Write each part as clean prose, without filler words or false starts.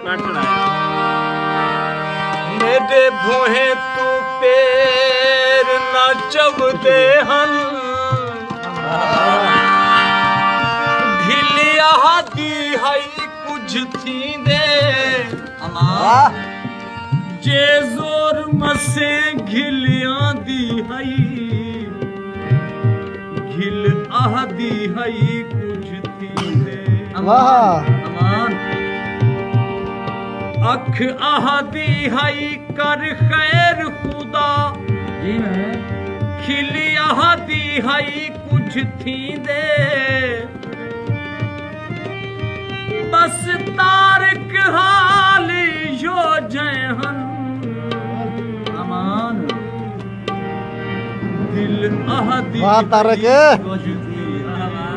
मेरे भोहे तू पेर न चबदे हन ढिलिया दी हई कुछ थी दे जे जोर मसे घिलिया दी हई घिल आदि हई कुछ थी दे अमान अख आदि हई कर खैर खुदा खिली आदि हई कुछ थी दे बस तारक हाल यो जहन अमान दिल आदि वाह तारक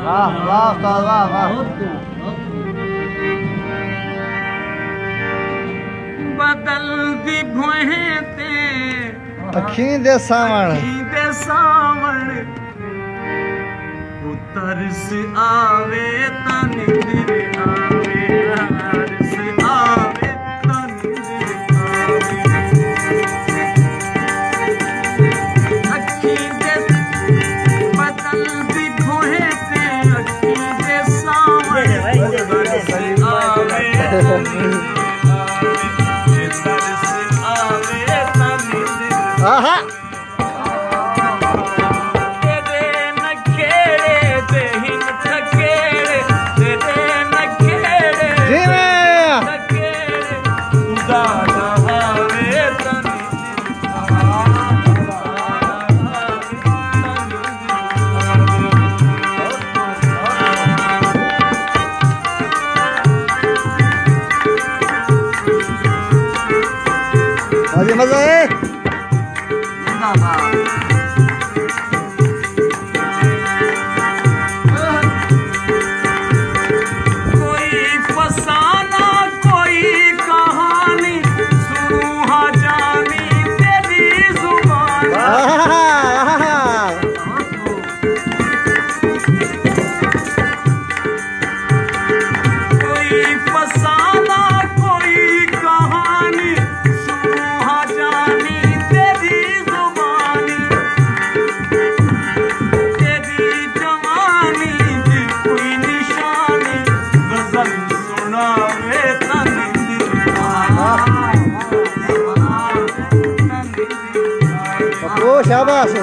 वाह वाह वाह वाह बदल दी भोहे ते अखी दे सावण तरस आवे तनिंदिर आवे तरस आवे तनिंदिर आवे अखी दे बदल दी भोहे ते अखी दे सावण तरस आवे आहा मजा है कोई फसाना कोई कहानी सुनू हा जानी तेरी जुबान कोई फसाना कोई कहानी शाबाश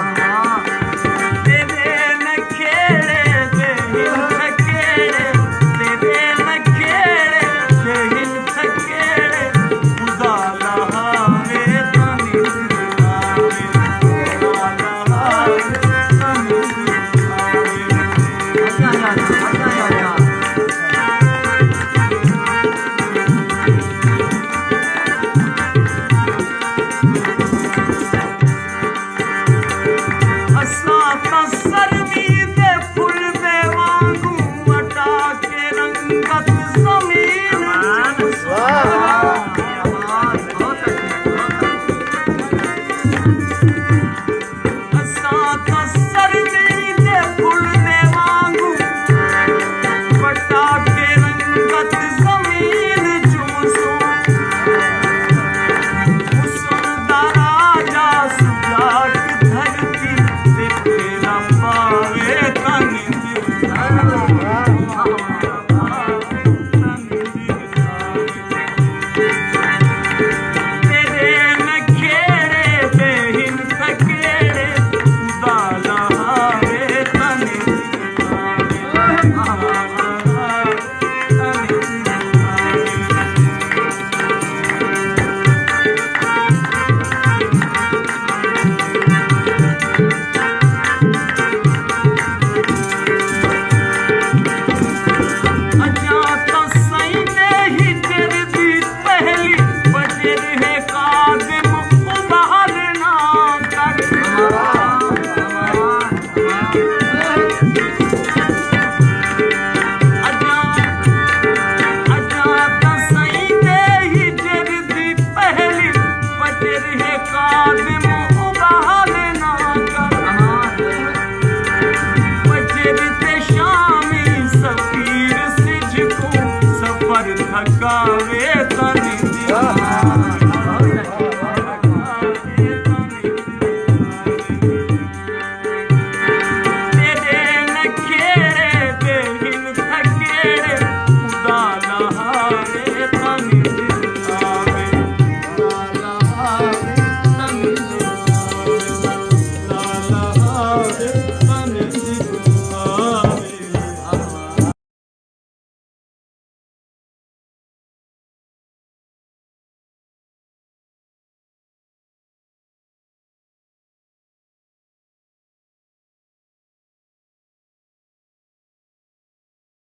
आवे तनी दिया